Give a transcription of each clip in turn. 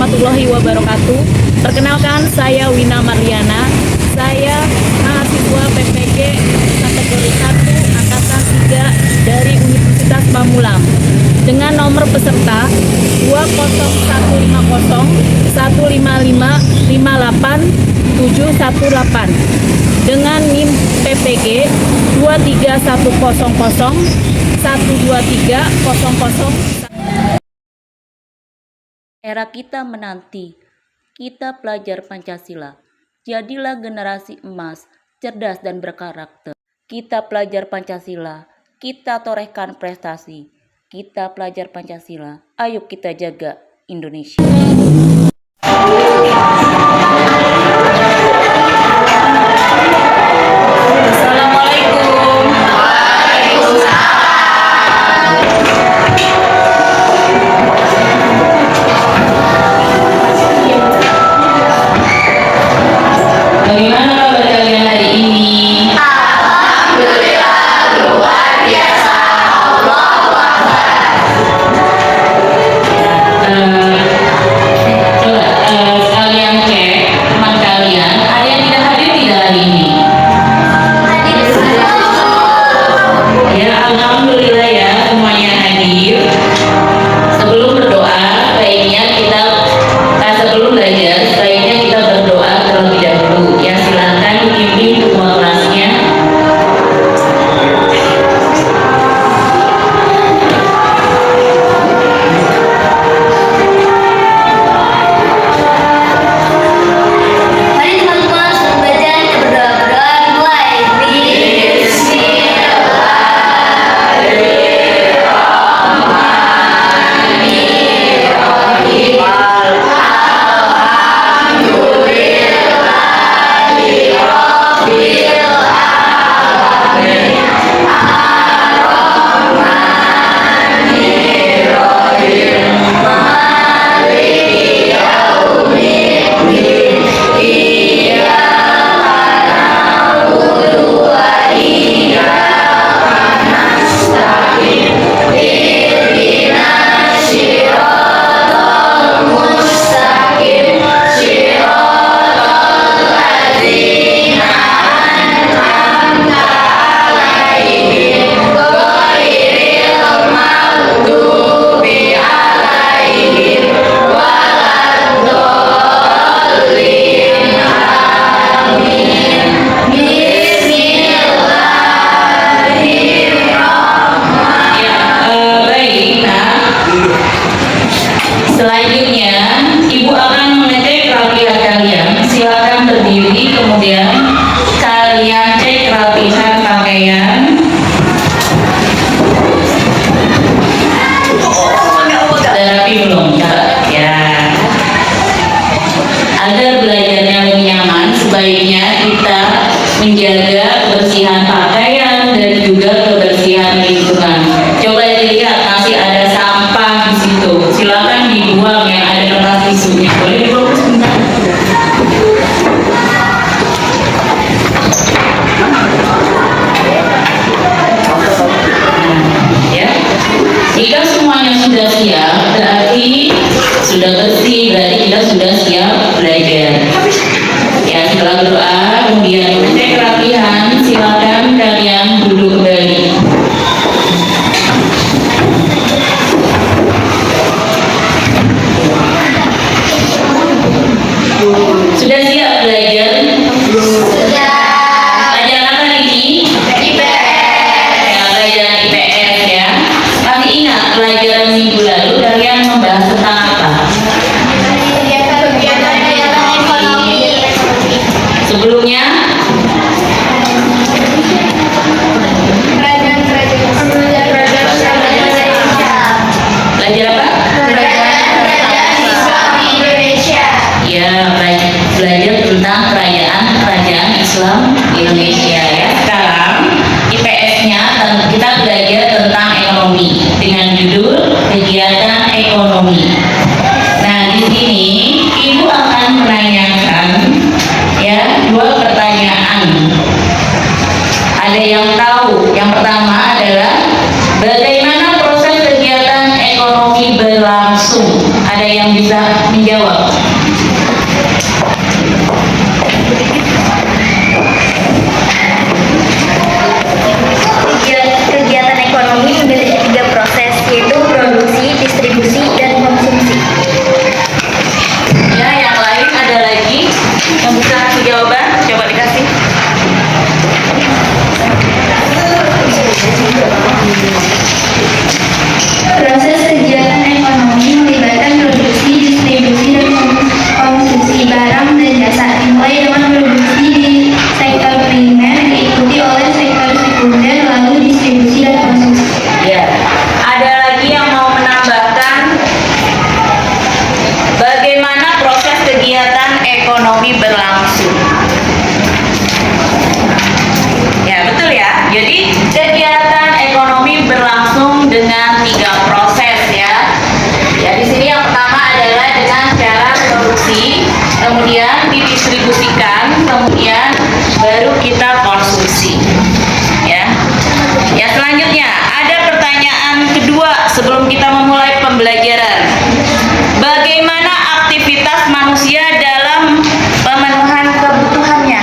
warahmatullahi wabarakatuh. Perkenalkan, saya Wina Marliana. Saya mahasiswa PPG kategori 1 angkatan 3 dari Universitas Pamulang dengan nomor peserta 20150 155 58 718 dengan NIM PPG 23100 12300. Era kita menanti, kita pelajar Pancasila. Jadilah generasi emas, cerdas dan berkarakter. Kita pelajar Pancasila, kita torehkan prestasi. Kita pelajar Pancasila, ayo kita jaga Indonesia. Bagaimana kabar kalian hari ini? Alhamdulillah, luar biasa. Allahu Akbar. Coba kalian cek teman kalian, ada yang tidak hadir tidak hari ini? Ya, alhamdulillah ya, semuanya hadir. Sebelum berdoa, sebelum belajar, sebaiknya kita berdoa terlebih dahulu. Ya, silakan dipimpin semua kelasnya. Mari teman-teman sebelum belajar kita berdoa dimulai. Selanjutnya, Ibu akan mengecek kerapihan kalian. Silakan berdiri, kemudian kalian cek kerapihan pakaian. Sudah rapi belum? Ya. Agar belajarnya lebih nyaman, sebaiknya kita menjaga kebersihan pakaian dan juga kebersihan lingkungan. Coba dilihat, masih ada sampah di situ. Silakan dibuang yang ada kertas tisunya. Boleh dibuang sebentar. Ya. Jika semuanya sudah siap, berarti sudah bersih, berarti kita sudah siap belajar. Ya, setelah berdoa, kemudian cek kerapihan, silakan kalian duduk kembali. Sudah siap belajar? Pelajaran apa hari ini? Ya, pelajaran IPS ya. Masih ingat pelajaran minggu lalu kalian membahas tentang apa? Sebelumnya? Belajar apa? Ya, belajar menjawab. Kegiatan ekonomi memiliki 3 proses, yaitu produksi, distribusi, dan konsumsi. Ya, yang lain ada lagi yang bisa kasih jawaban? Coba dikasih. Proses kegiatan ekonomi melibatkan produksi, distribusi, dan konsumsi barang dan jasa, dimulai dengan produksi di sektor primer, diikuti oleh sektor sekunder, lalu distribusi dan konsumsi. Ya, ada lagi yang mau menambahkan bagaimana proses kegiatan ekonomi berlangsung? Ya, betul ya. Jadi kegiatan ekonomi berlangsung dengan 3 proses ya. Ya, di sini yang pertama adalah dengan cara produksi, kemudian didistribusikan, kemudian baru kita konsumsi. Ya. Ya, selanjutnya ada pertanyaan kedua sebelum kita memulai pembelajaran. Bagaimana aktivitas manusia dalam pemenuhan kebutuhannya?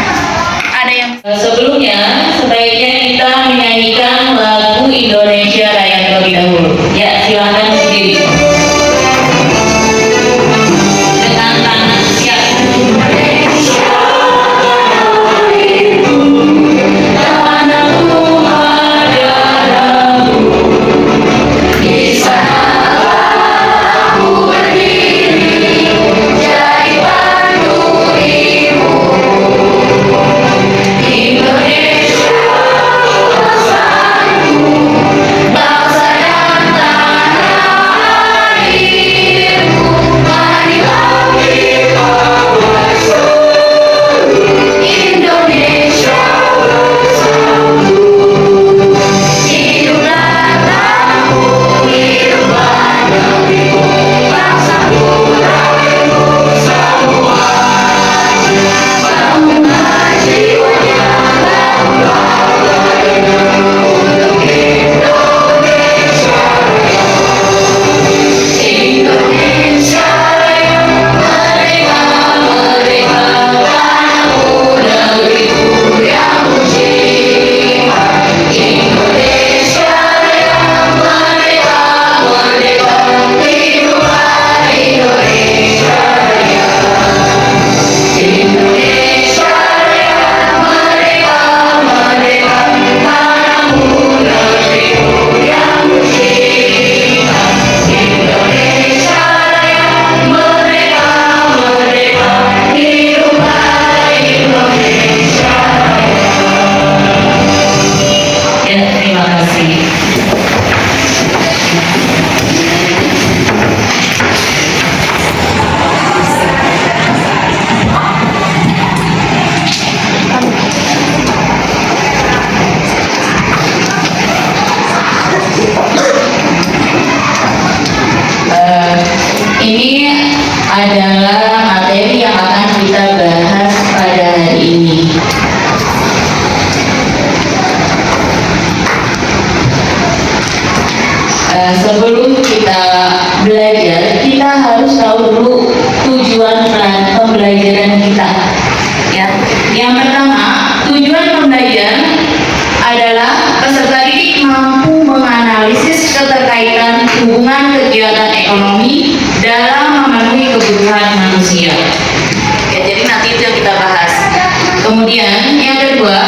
Ada yang sebelumnya sebaiknya kita menyanyikan lagu Indonesia Raya terlebih dahulu. Ya, silakan berdiri. Dengan tangan siap. Ya, terima kasih. Ini adalah materi yang akan kita bahas pada hari ini. Sebelum kita belajar, kita harus tahu dulu tujuan pembelajaran kita. Ya, yang pertama, tujuan pembelajaran adalah peserta didik mampu menganalisis keterkaitan hubungan kegiatan ekonomi dalam memenuhi kebutuhan manusia. Ya, jadi nanti itu yang kita bahas. Kemudian yang kedua,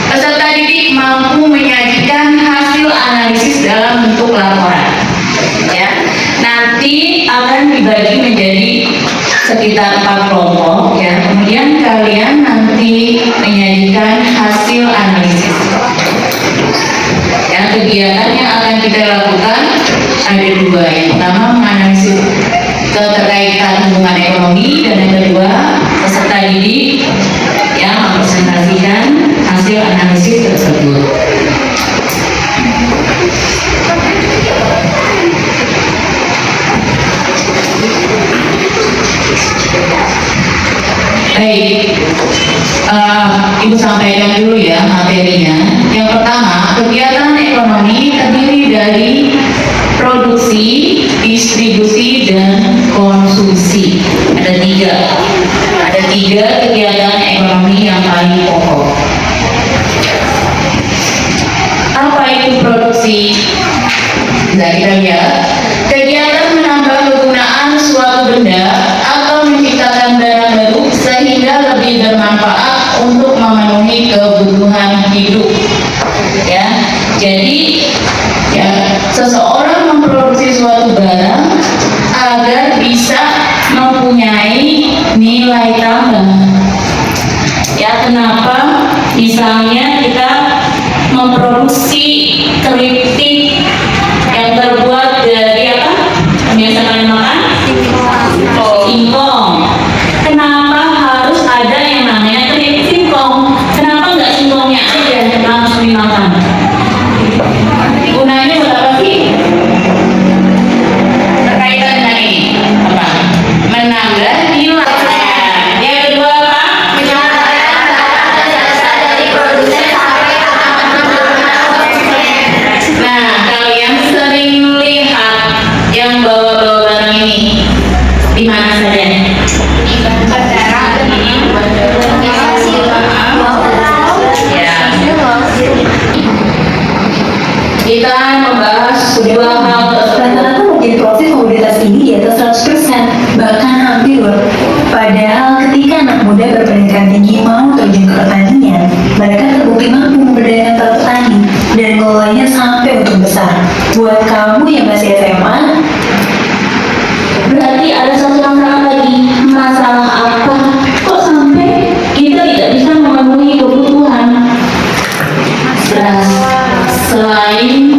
peserta didik mampu menyajikan hasil analisis dalam bentuk laporan. Ya, nanti akan dibagi menjadi sekitar 4 kelompok. Ya, kemudian kalian nanti menyajikan hasil analisis. Ya, kegiatan yang akan kita lakukan ada 2. Yang pertama menganalisis keterkaitan hubungan ekonomi, dan yang kedua peserta didik yang mempresentasikan hasil analisis tersebut. Baik, Ibu sampaikan dulu ya materinya. Yang pertama, kegiatan ekonomi terdiri dari produksi, distribusi, dan konsumsi. Ada tiga kegiatan ekonomi yang paling pokok. Apa itu produksi? Nah, kita lihat kegiatan menambah kegunaan suatu benda atau menciptakan barang baru sehingga lebih bermanfaat untuk memenuhi kebutuhan hidup. Ya, jadi ya, seseorang memproduksi suatu barang agar bisa mempunyai nilai tambah. Ya, kenapa? Misalnya kita memproduksi keripik yang terbuat dari apa? Biasa kalian makan? Singkong. Kenapa harus ada yang namanya keripik singkong? Kenapa nggak singkongnya aja yang langsung dimakan? Gunanya buat apa sih? Berkaitan dengan ini apa? Menambah nilai. Yang kedua apa? Nah, kalian sering lihat yang bawa-bawa barang ini di mana saja? Ya. Kita membahas sebuah hal Rata-rata menjadi proses komoditas ini di atas 100%, bahkan hampir. Padahal ketika anak muda berpendidikan tinggi mau terjun ke pertanian, mereka terbukti mampu memberdayakan para petani dan mengelolanya sampai untuk besar. Buat kamu yang masih SMA, berarti ada satu masalah lagi. Masalah apa? Kok sampai kita tidak bisa memenuhi kebutuhan beras? Selain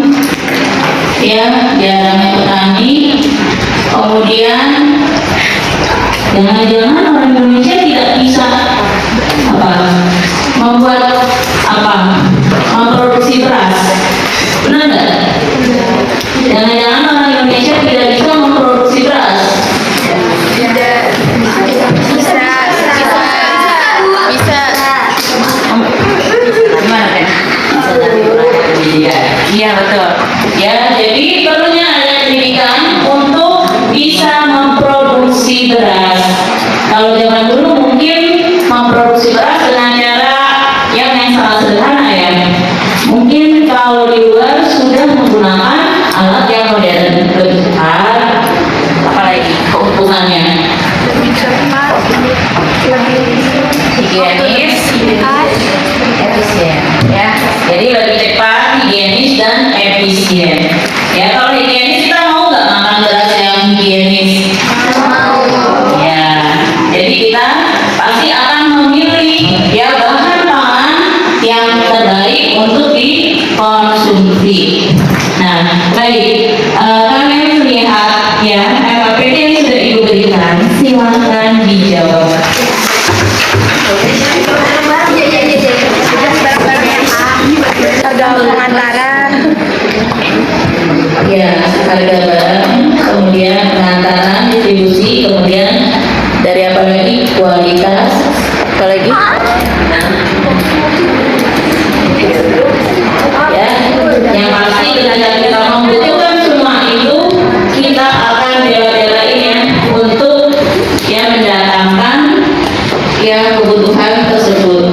ya jarangnya petani, kemudian jangan-jangan orang Indonesia tidak bisa apa membuat apa memproduksi beras, benar nggak? Jangan-jangan orang Indonesia tidak bisa memproduksi beras. Gimana kan? Iya betul. Ya, jadi perlunya ada pendidikan untuk bisa memproduksi beras. Kalau zaman dulu mungkin memproduksi beras dengan cara yang sangat sederhana ya. Mungkin kalau di luar sudah menggunakan alat yang modern, lebih cepat, apalagi keuntungannya. Higienis, efisien, ya. Jadi lebih cepat, higienis dan efisien. Ya, kalau higienis kita mau nggak makan beras yang higienis? Ya, jadi kita pasti akan memilih ya bahan pangan yang terbaik untuk dikonsumsi. Nah, baik, kalian melihat ya LKPD yang sudah Ibu berikan, silakan dijawab. Harga pengantaran. Ya, harga barang, kemudian pengantaran, distribusi, kemudian dari apa lagi? Kualitas, apa lagi? Ya, yang pasti ketika kita membutuhkan semua itu, kita akan bela-belain ya untuk ya mendatangkan ya kebutuhan tersebut.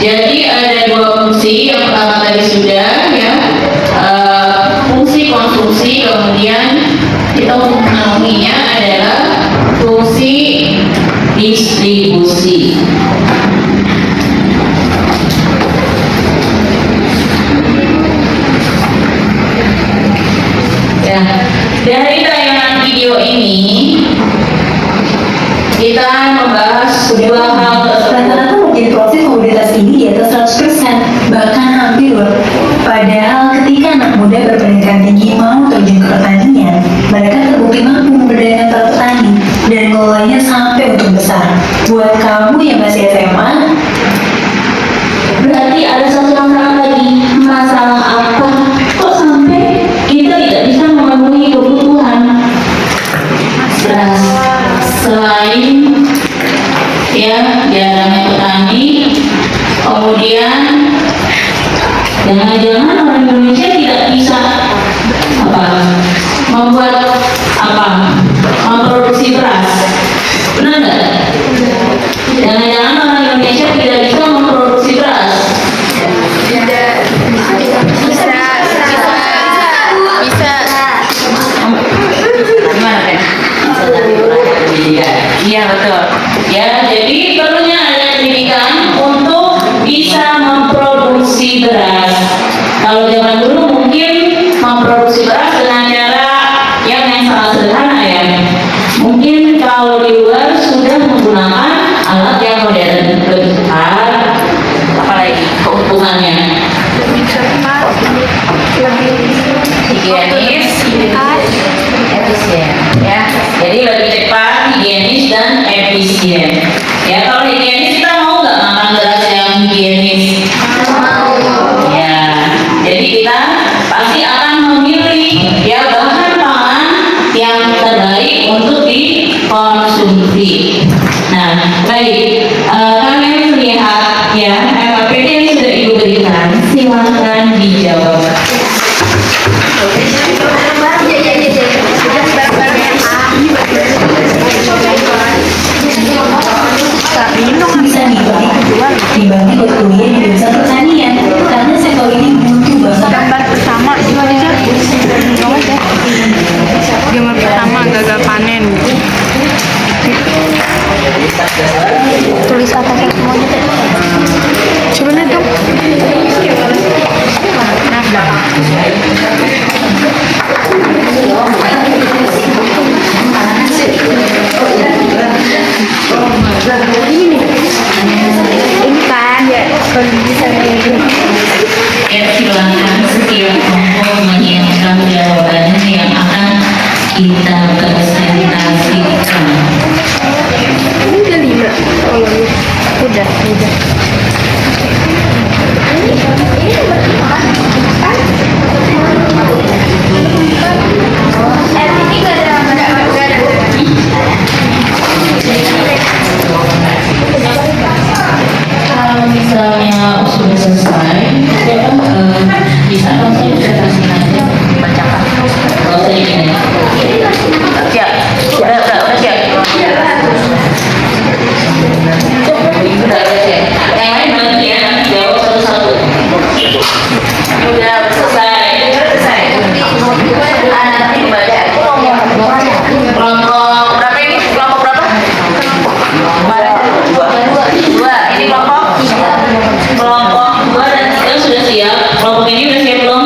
Jadi ada dua fungsi, yang pertama tadi sudah ya fungsi konsumsi, kemudian kita untuk memenuhinya adalah fungsi distribusi. Ya, dari tayangan video ini kita membahas sebuah hal rata-rata menjadi proses komoditas ini di atas 100%, bahkan hampir. Padahal ketika anak muda berpendidikan tinggi mau terjun ke pertanian, mereka terbukti mampu memberdayakan para petani dan mengelolanya sampai untuk besar. Buat kamu yang masih SMA, berarti ada satu masalah lagi. Masalah apa? Kok sampai kita tidak bisa memenuhi kebutuhan beras? Selain ya jarangnya petani, kemudian Jangan-jangan orang Indonesia tidak bisa apa membuat apa memproduksi beras, benar nggak? Jangan-jangan orang Indonesia tidak bisa memproduksi beras. Gimana kan? Iya betul. Ya, jadi perlunya ada pendidikan untuk bisa memproduksi beras. Kalau zaman dulu mungkin memproduksi beras dengan cara yang sangat sederhana ya. Mungkin kalau di luar sudah menggunakan alat yang modern, lebih cepat, apalagi keuntungannya. Higienis, efisien, ya. Jadi lebih cepat, higienis dan efisien. Ya, kalau higienis kita mau nggak makan beras yang higienis? Ya, jadi kita pasti akan memilih ya bahan pangan yang terbaik untuk dikonsumsi. Nah, baik, kalian lihat ya LKPD yang sudah Ibu berikan, silakan dijawab. Bisa dibagi buat kuliah di jurusan pertanian karena sektor ini butuh banget. Gambar pertama itu aja. Gambar pertama gagal panen. Tulis apa semuanya. Coba lihat dong. Ini kan kondisi Ya, silakan setiap kelompok menyiapkan jawabannya yang akan kita presentasikan. ini udah 5. Udah. Ini nomor 5 kan? Ini gak ada. Kalau misalnya sudah selesai, bisa dong saya presentasi aja bacakan. Kalau saya ini, siap, udah siap. Udah siap. Yang lain bantu ya, jawab satu-satu. Udah selesai. Nanti dibaca. Kelompok berapa ini? Kelompok berapa? Dua. Ini kelompok 2 dan 3 sudah siap. Kelompok ini udah siap belum?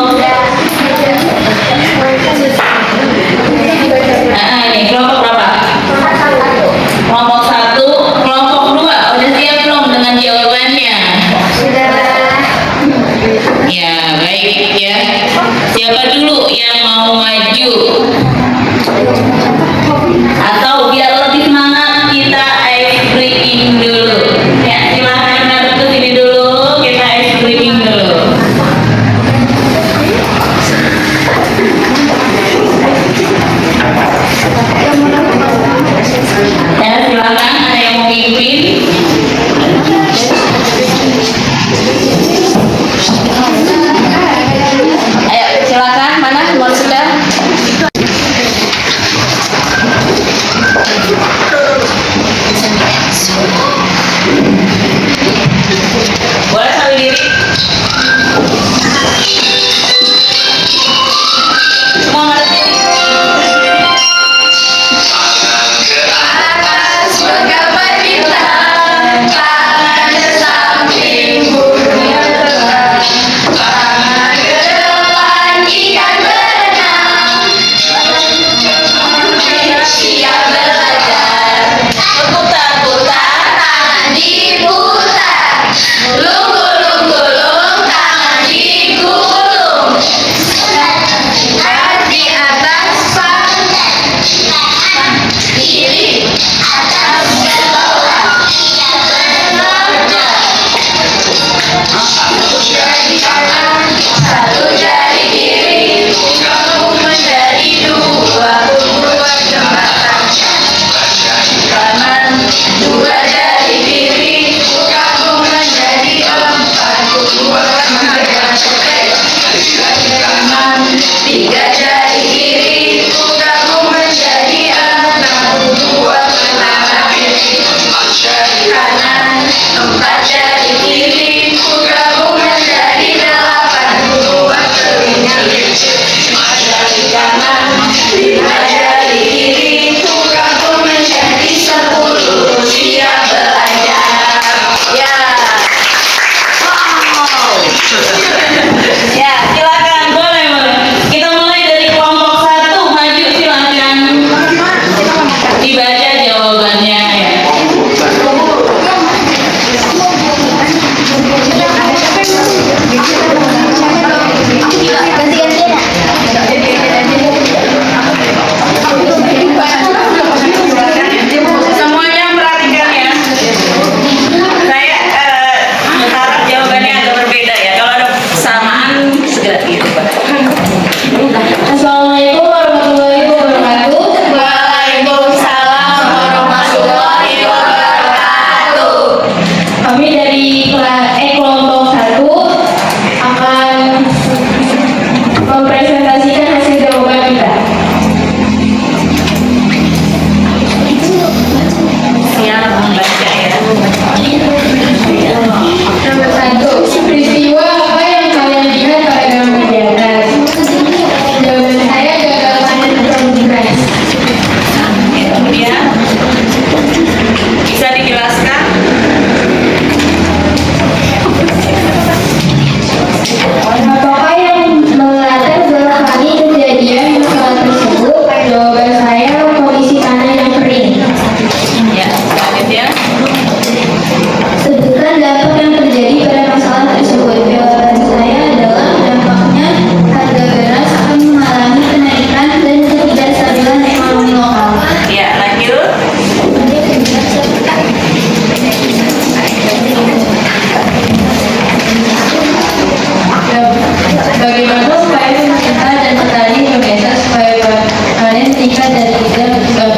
meningkat dari 3 ke 4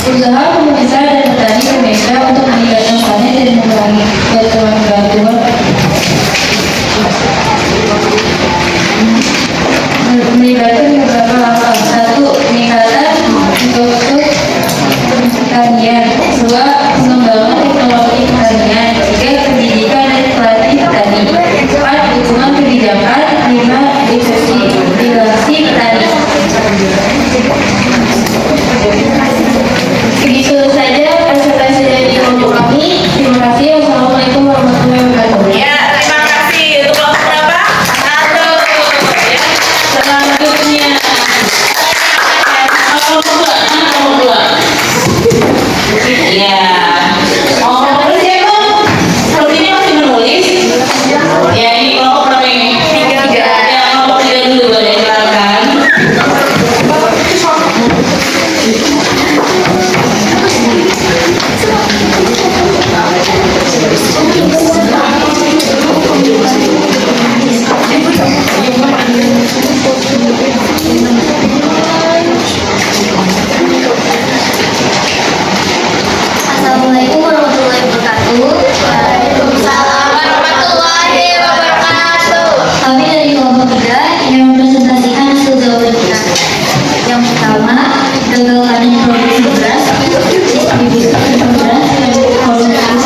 Usaha pemerintah dan petani Indonesia untuk meningkatkan panen dan mengurangi bantuan melibatkan beberapa langkah. 1. Peningkatan untuk pertanian. 2. Pengembangan teknologi pertanian. 3. Pendidikan dan pelatih petani. 4. Dukungan kebijakan. 5. Diversifikasi petani. Begitu saja presentasi dari kelompok kami. Terima kasih. Wassalamualaikum warahmatullahi wabarakatuh. Ya, terima kasih. Untuk kelompok berapa? 1. Ya, selanjutnya. Kelompok 2. Kelompok 2. Ya. Mau menulis ya, Bu? Sepertinya masih menulis. Ya, ini kelompok berapa ini? 3. Ya, kelompok 3 dulu boleh silakan. Assalamualaikum warahmatullahi wabarakatuh. Waalaikumsalam warahmatullahi wabarakatuh. Kami dari kelompok 3 yang mempresentasikan hasil jawaban kita. Yang pertama, gagal panen produksi beras, distribusi beras, dan konsumsi beras.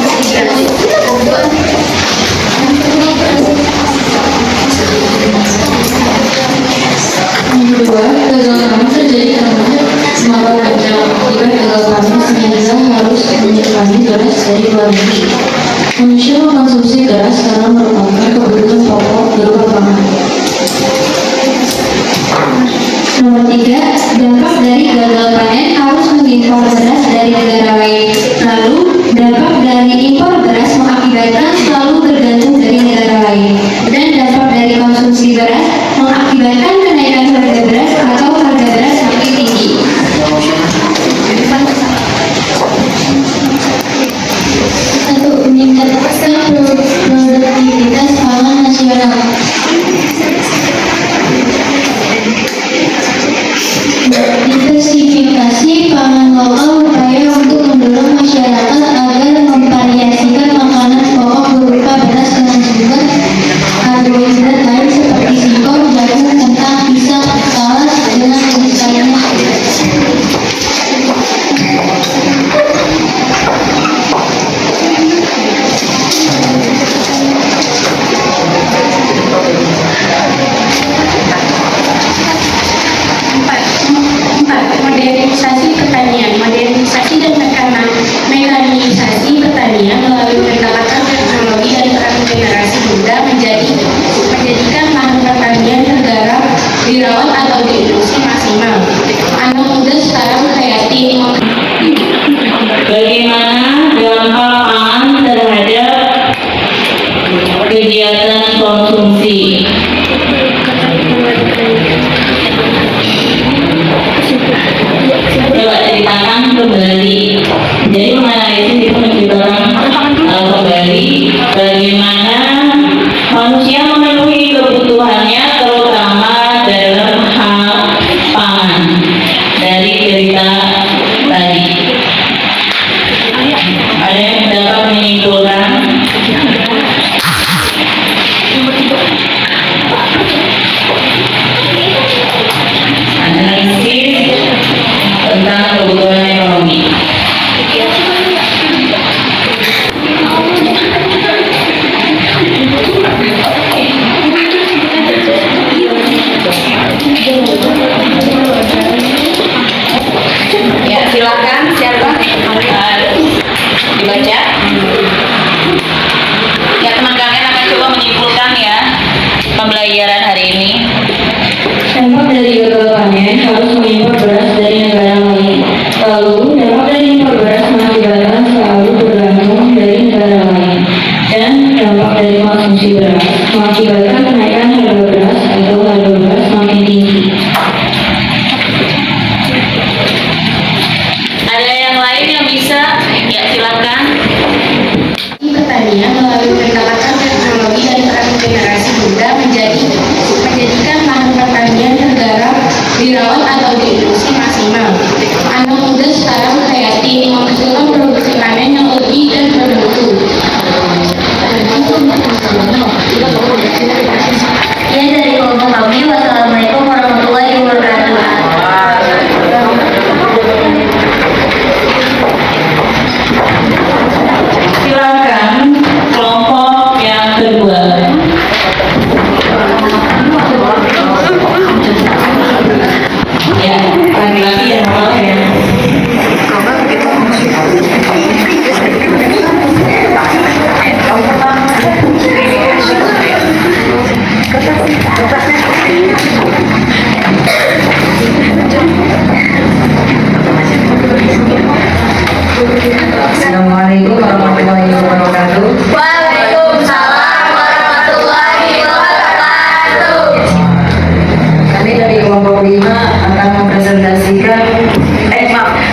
Yang kedua, gagal panen terjadi karena semakin panjang. Akibat gagal panen, sehingga harus menyimpan beras dari luar negeri. Manusia mengkonsumsi beras karena merupakan kebutuhan pokok berupa pangan. Nomor 3, dampak dari gagal panen harus mengimpor beras dari negara lain. Lalu, dampak dari impor beras mengakibatkan selalu bergantung dari negara lain. Dan dampak dari konsumsi beras mengakibatkan kenaikan harga beras atau harga beras semakin tinggi. 1. Meningkatkan produktivitas pangan nasional. Diversifikasi pangan lokal upaya untuk mendorong masyarakat agar memvariasikan makanan pokok berupa beras dengan sumber karbohidrat lain seperti singkong, jagung, kentang, pisang, talas, dengan jenis lainnya. Modernisasi pertanian. Modernisasi dan mekanisasi pertanian melalui pendekatan teknologi dan peran generasi muda menjadikan lahan pertanian tergarap, dirawat atau diproduksi maksimal. Anak muda sekarang kreatif. Bagaimana dampak pangan terhadap kegiatan konsumsi? Coba ceritakan kembali. Jadi menganalisis itu menceritakan kembali bagaimana manusia memenuhi kebutuhannya terutama dalam hal pangan dari cerita tadi. Ada yang dapat menyimpulkan? Analisis tentang kebutuhan ekonomi. Ya, silakan siapa? Dibaca. Ya, teman kalian akan coba menyimpulkan ya pembelajaran hari ini. Dampak dari gagal panen harus mengimpor beras dari negara lain. Lalu, dampak dari impor beras mengakibatkan selalu bergantung dari negara lain. Dan dampak dari konsumsi beras mengakibatkan kenaikan harga beras atau harga beras semakin tinggi. Ada yang lain yang bisa? Ya, silakan. dirawat atau diinduksi maksimal. Anak muda sekarang kreatif menghasilkan produksi panen yang lebih dan bermutu. Sekian dari kelompok kami. Wassalamualaikum warahmatullahi wabarakatuh. Silakan kelompok yang kedua. Ya, laki-laki dan orang ya. Assalamualaikum warahmatullahi wabarakatuh. Waalaikumsalam warahmatullahi wabarakatuh. Kami dari kelompok 5 akan mempresentasikan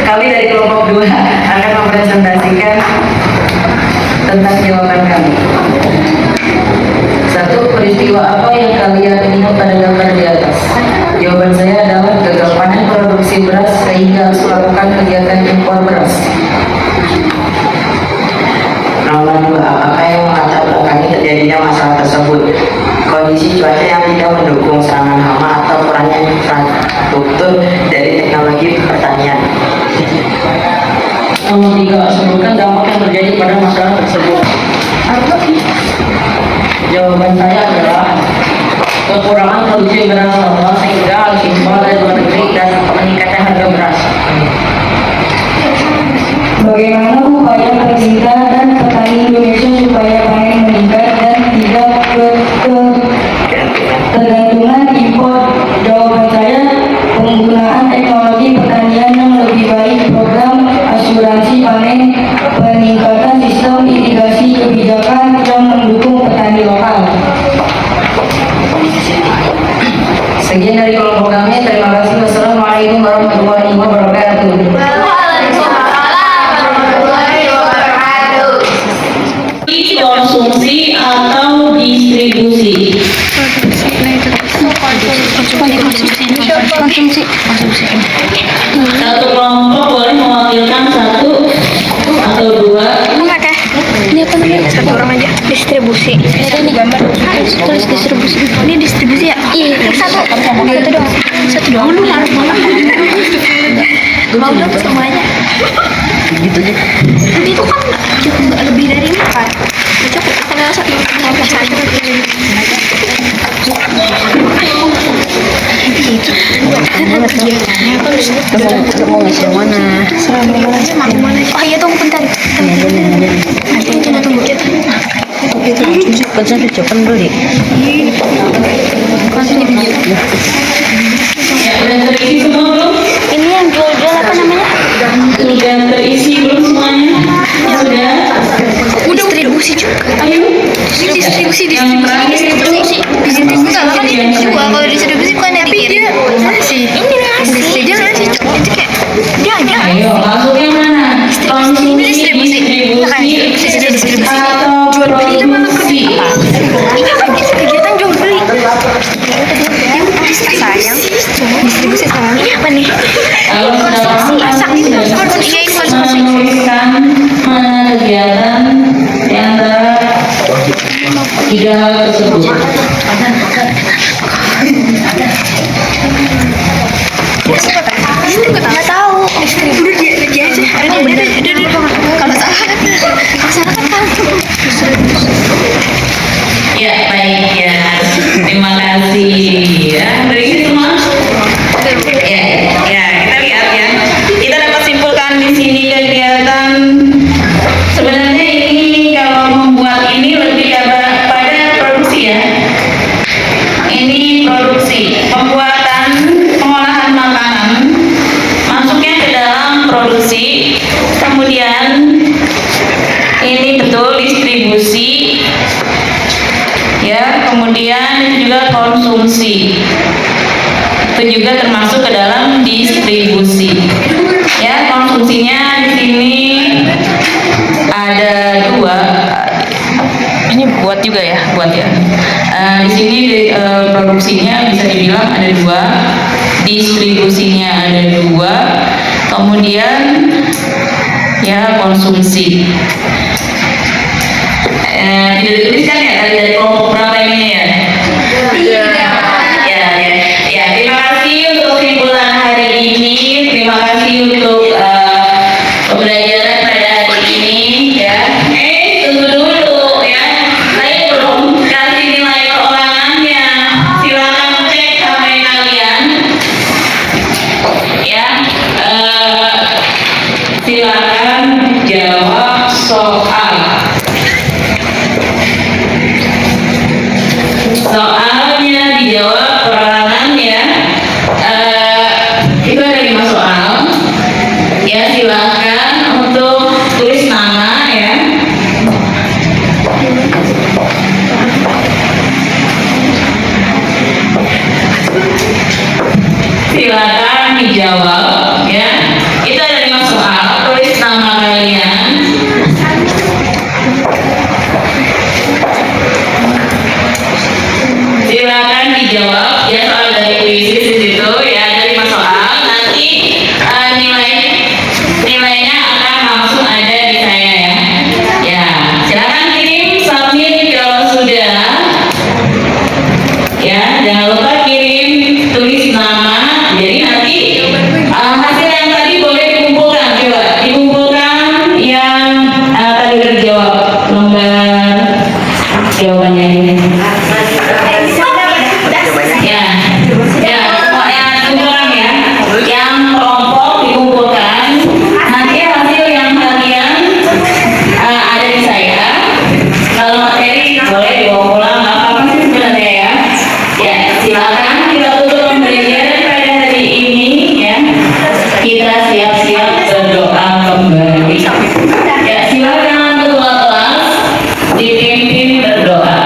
kami dari kelompok 2 akan mempresentasikan tentang jawaban kami. Satu, peristiwa apa yang kalian lihat pada gambar di atas? Jawaban saya adalah gagal panen produksi beras sehingga harus melakukan kegiatan impor beras. Nomor 2, apakah yang melatar belakangi terjadinya masalah tersebut? Kondisi cuaca yang tidak mendukung, serangan hama, atau kurangnya infrastruktur dari teknologi pertanian. Nomor 3, sebutkan dampak yang terjadi pada masalah tersebut. Jawaban saya adalah kekurangan produksi beras normal sehingga harus impor dari luar negeri dan meningkatnya harga beras. Bagaimana upaya pemerintah dan petani Indonesia supaya panen meningkat dan tidak ketergantungan impor? Jawaban saya, penggunaan teknologi pertanian yang lebih baik, program asuransi panen, peningkatan sistem irigasi, kebijakan yang mendukung petani lokal. Sekian dari kelompok kami. Terima kasih. Wassalamualaikum warahmatullahi wabarakatuh. Konsumsi atau distribusi. Satu kelompok boleh mewakilkan satu atau dua. Ini apa namanya? Satu orang aja. Distribusi. Ini gambar. Harus tulis distribusi. Ini distribusi ya? Iya. Satu doang. Satu doang. Mau dong semuanya. Gitu aja. Tapi itu kan nggak lebih dari 4. Cukup kalau satu Mau ngasih mana? Oh iya tunggu bentar. Kan ucapan beli. Ya, udah terisi semua belum? Ini yang jual-jual apa namanya? Sudah terisi belum semuanya? Sudah. Distribusi juga. Ayo. Distribusi. Yang terakhir itu Distribusi kan dijual. Kalau distribusi bukan yang dikirim. Ngasih. Ini ngasih. Dia ngasih. Itu kayak dia. Ayo, masuk yang mana? Konsumsi, distribusi, atau produksi? Kegiatan jual beli. Sayang. Distribusi sayang. Ini apa nih? Kalau sudah paham, menuliskan mana kegiatan di antara tiga hal tersebut. Nggak tahu. Udah dia aja. Udah. Kalau salah kan kamu. Ya, baik ya. Terima kasih ya. Terisi semua? Ya, kita lihat ya. Kita dapat simpulkan di sini kegiatan. Sebenarnya ini kalau membuat ini lebih pada produksi ya. Ini produksi, pembuatan, pengolahan makanan, masuknya ke dalam produksi. Kemudian ini betul distribusi. Ya, kemudian itu juga konsumsi. Itu juga termasuk ke dalam distribusi. Ya, konsumsinya di sini ada dua. Ini buat juga ya, buat ya. Di sini produksinya bisa dibilang ada dua. distribusinya ada 2, kemudian ya konsumsi. Tidak dituliskan ya tadi dari kelompok berapa ini ya? Ya, terima kasih untuk kesimpulan hari ini. Terima kasih untuk pembelajaran pada hari ini ya. Tunggu dulu ya. Saya belum kasih nilai keulangannya. Silakan cek HP kalian. Ya. Silakan jawab soal. Soalnya dijawab perorangan ya. Itu ada 5 soal. Ya, silakan untuk tulis nama ya. Silakan dijawab ya. Itu ada 5 soal. Tulis nama kalian. Silakan dijawab ya, soal dari kuisis di situ ya, ada 5 soal. Nanti nilainya akan langsung ada di saya ya. Ya, silakan kirim submit kalau sudah. Ya, jangan lupa kirim, tulis nama. Jadi nanti hasil yang tadi boleh dikumpulkan, coba dikumpulkan yang tadi terjawab lembar jawabannya ini. Ya, semua yang dikumpulkan ya, yang kelompok dikumpulkan. Nanti hasil yang harian ada di saya. Kalau materi boleh dibawa pulang, nggak apa-apa sih sebenarnya ya. Ya, silakan kita tutup pembelajaran pada hari ini ya. Kita siap-siap berdoa kembali. Ya, silakan ketua kelas dipimpin berdoa.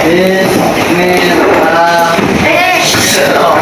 Bismillahirrahmanirrahim.